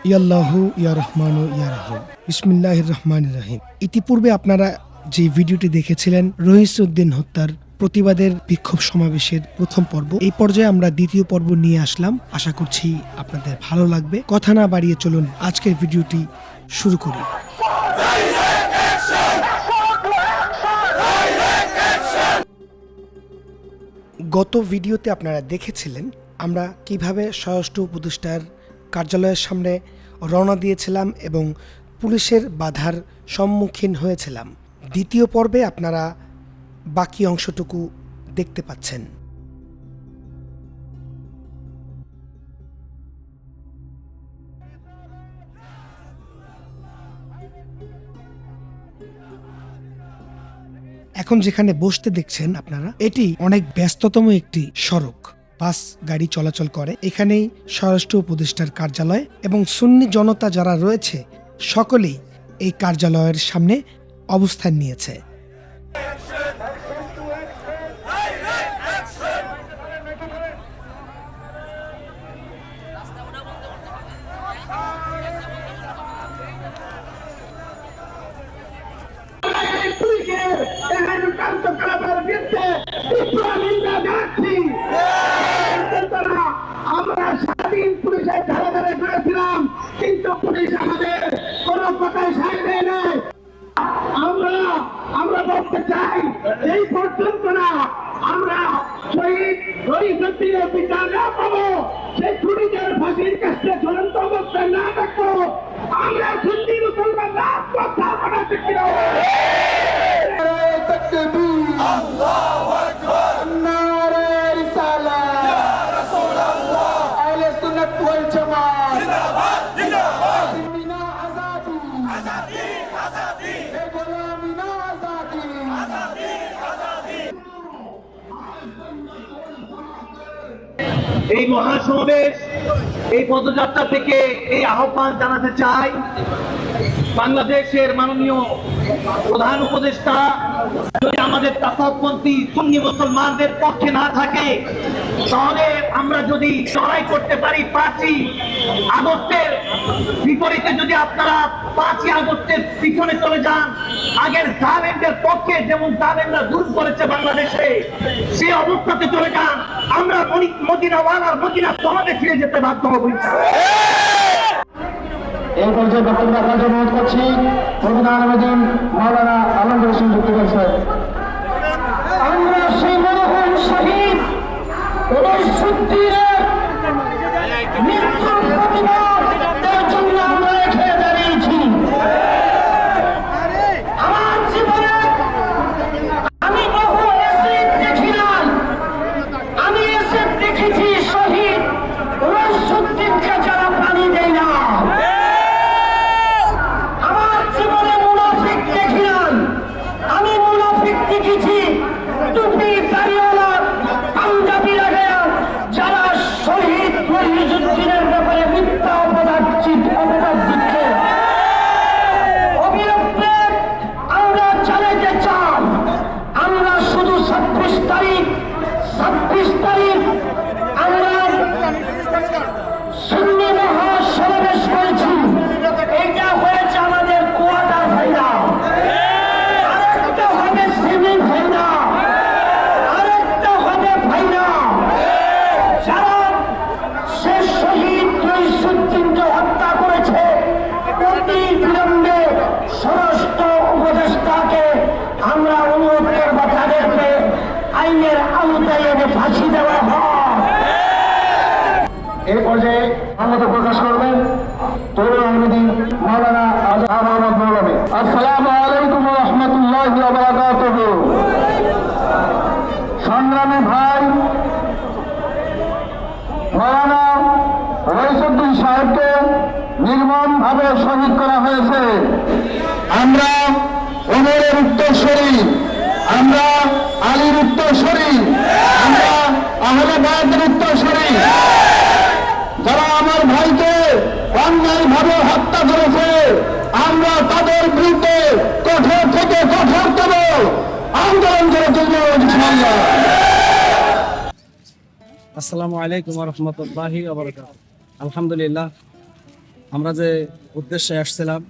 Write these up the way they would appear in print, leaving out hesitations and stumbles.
ইয়াল্লাহু ইয়া রহমানু ইয়া রহিম। বিসমিল্লাহির রহমানির রহিম। ইতিপূর্বে আপনারা যে ভিডিওটি দেখেছিলেন রহিসউদ্দিন হত্যার প্রতিবাদের বিক্ষোভ সমাবেশের প্রথম পর্ব, এই পর্যায়ে আমরা দ্বিতীয় পর্ব নিয়ে আসলাম। আশা করছি আপনাদের ভালো লাগবে। কথা না বাড়িয়ে চলুন আজকের ভিডিওটি শুরু করি। গত ভিডিওতে আপনারা দেখেছিলেন আমরা কিভাবে স্বরাষ্ট্র উপদেষ্টার কার্যালয়ের সামনে রওনা দিয়েছিলাম এবং পুলিশের বাধার সম্মুখীন হয়েছিলাম। দ্বিতীয় পর্বে আপনারা বাকি অংশটুকু দেখতে পাচ্ছেন। এখন যেখানে বসতে দেখছেন আপনারা, এটি অনেক ব্যস্ততম একটি সড়ক, বাস গাড়ি চলাচল করে। এখানেই স্বরাষ্ট্র উপদেষ্টার কার্যালয় এবং সুন্নি জনতা যারা রয়েছে সকলেই এই কার্যালয়ের সামনে অবস্থান নিয়েছে। আমরা স্বাধীন পুলিশের ধারে ধারে করেছিলাম, কিন্তু পুলিশ আমাদের কোনো কথায় সায় দেয় নাই। আমরা বলতে চাই, এই পর্যন্ত না আমরা শহীদ রহিসউদ্দিনের বিচার না পাবো, সেই খুনিদের ফাঁসির কাছে ঝুলন্ত অবস্থায় না থাকবো, আমরা সুন্নি মুসলমান না কথা বানাতে কিনা। আল্লাহু আকবার, নারে রিসালাত, ইয়া রাসূলুল্লাহ, আহলে সুন্নাত ওয়াল জামাত, জিন্দাবাদ জিন্দাবাদ, মিনা আযাদি আযাদি আযাদি, এ বলো মিনা আযাদি আযাদি আযাদি। এই মহাসমাবেশ, এই পদযাত্রা থেকে এই আহ্বান জানাতে চাই, বাংলাদেশের মাননীয় প্রধান উপদেষ্টা যদি আমাদের তাসাউফপন্থী সুন্নি মুসলমানদের পক্ষে না থাকে, তাহলে আমরা যদি লড়াই করতে পারি 5ই আগস্টের বিপরীতে, যদি আপনারা 5ই আগস্টের পিছনে চলে যান, আগের জালেমদের পক্ষে যেমন জালেমরা দূর করেছে বাংলাদেশে, সেই অবস্থাতে চলে যান, আমরা মদিনাওয়ালার মদিনা সমাজে ফিরে যেতে বাধ্য হব। এই পর্যায়ে বক্তব্য রাখার জন্য অনুরোধ করছি প্রধান আলমদিন মাওলানা আলমগীর হোসেন যুক্ত করেছেন। আমরা সেই মরহুম শহীদ রহিসউদ্দিনের মৃত্যুর প্রতিবাদের জন্য আমরা এখানে দাঁড়িয়েছি। আমার জীবনে আমি বহু এসিড দেখি নাই, আমি এসিড দেখেছি শহীদ রহিসউদ্দিনকে যারা পানি দেয় না। আমি মুনাফিক দেখেছি টুপি দাড়িওয়ালা পাঞ্জাবি লাগায়া যারা শহীদ রহিসউদ্দিনের ব্যাপারে মিথ্যা অপবাদ দিচ্ছে। অবিলম্বে আমরা চালাতে চাই। আমরা শুধু 26 তারিখ আমরা সুন্নি মহাসমাবেশ করেছি। এইটা হয়েছে আমাদের কোয়ার্টার ফাইনাল, আরেকটা হবে সেমি ফাইনাল, আরেকটা হবে ফাইনাল। যারা শেষ শহীদ রহিসউদ্দিনকে হত্যা করেছে, অতি বিলম্বে স্বরাষ্ট্র উপদেষ্টাকে আমরা অনুরোধ করব তাদেরকে আইনের আওতায় এনে ফাঁসি দেওয়া হয়। এই পর্যায়ে আমন্ত্রণ প্রকাশ করবেন তরুণ আলমদিন মাওলানা আহমদ মৌলভী। আসসালামু আলাইকুম ওয়া রাহমাতুল্লাহি ওয়া বারাকাতুহু। সংগ্রামী ভাই, মাওলানা রহিসউদ্দিন সাহেবকে নির্মমভাবে শহীদ করা হয়েছে। আমরা ওমরের উত্তরসূরি, আমরা আলীর উত্তরসূরি, আমরা আহলে বায়তের উত্তরসূরি। যারা আমার ভাইকে অন্যায়ভাবে হত্যা করেছে, আমরা তাদের বিরুদ্ধে কঠোর থেকে কঠোরতম আন্দোলন করে চলব ইনশাআল্লাহ। আসসালামু আলাইকুম ওয়া রাহমাতুল্লাহি ওয়া বারাকাতুহু। আলহামদুলিল্লাহ, আমরা যে উদ্দেশ্যে আসছিলাম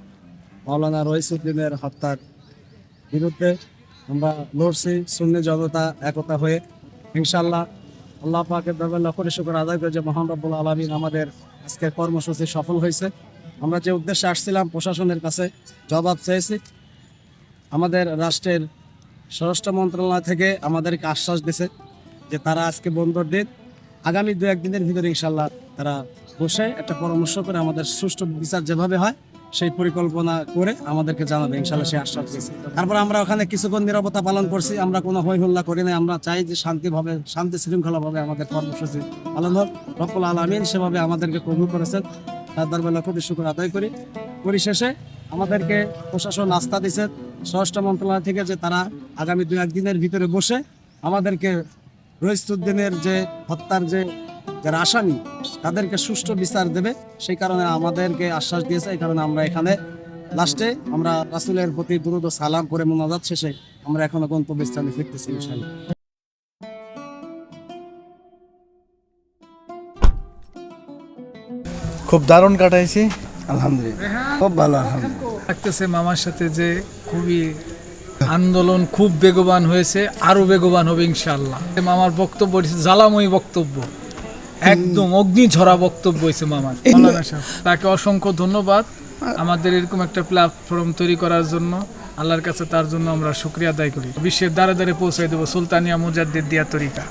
মাওলানা রইসউদ্দিনের হত্যার বিরুদ্ধে আমরা লড়ছি সুন্নি জনতা একতা হয়ে। ইনশাআল্লাহ আল্লাহ পাকের দরবারে লাখ কোটি শুকর আদায় করে যে মহান রব্বুল আলামিন আমাদের আজকের কর্মসূচি সফল হয়েছে। আমরা যে উদ্দেশ্যে আসছিলাম প্রশাসনের কাছে জবাব চেয়েছি। আমাদের রাষ্ট্রের স্বরাষ্ট্র মন্ত্রণালয় থেকে আমাদেরকে আশ্বাস দিয়েছে যে তারা আজকে বন্ধর দিন, আগামী 2-1 দিনের ভিতরে ইনশাআল্লাহ তারা বসে একটা পরামর্শ করে আমাদের সুষ্ঠু বিচার যেভাবে হয় সেই পরিকল্পনা করে আমাদেরকে জানাবে ইনশাআল্লাহ, সেই আশ্বাস দিয়েছে। তারপর আমরা ওখানে কিছুক্ষণ নীরবতা পালন করছি, আমরা কোনো হই হল্লা করি না। আমরা চাই যে শান্তি শৃঙ্খলাভাবে আমাদের কর্মসূচি পালন হোক। রব্বুল আলামিন সেভাবে আমাদেরকে কবুল করেছেন, তার দরবারে লাখ কোটি শুকর আদায় করি। পরিশেষে আমাদেরকে প্রশাসন আস্থা দিয়েছে স্বরাষ্ট্র মন্ত্রণালয় থেকে যে তারা আগামী 2-1 দিনের ভিতরে বসে আমাদেরকে রইসউদ্দিনের যে হত্যার যে যারা আসামি তাদেরকে সুষ্ঠু বিচার দেবে, সেই কারণে আমাদেরকে আশ্বাস দিয়েছে। এই কারণে আমরা এখানে লাস্টে আমরা রাসূলের প্রতি দুরূদ ও সালাম করে মোনাজাত শেষে আমরা এখনো গন্তব্যস্থানে ফিরতেছি ইনশাআল্লাহ। খুব দারুণ কাটাইছি, আলহামদুলিল্লাহ খুব ভালো, আলহামদুলিল্লাহ। লাগতেছে মামার সাথে যে খুবই আন্দোলন খুব বেগবান হয়েছে, আরো বেগবান হবে ইনশাআল্লাহ। মামার বক্তব্য জ্বালাময়ী বক্তব্য, একদম অগ্নিঝরা বক্তব্য হয়েছে মামার। মৌলানা সাহেব তাকে অসংখ্য ধন্যবাদ আমাদের এরকম একটা প্ল্যাটফর্ম তৈরি করার জন্য। আল্লাহর কাছে তার জন্য আমরা শুকরিয়া আদায় করি। বিশ্বের দ্বারে দ্বারে পৌঁছাই দেবো সুলতানিয়া মুজাদ্দিদিয়া তরিকা।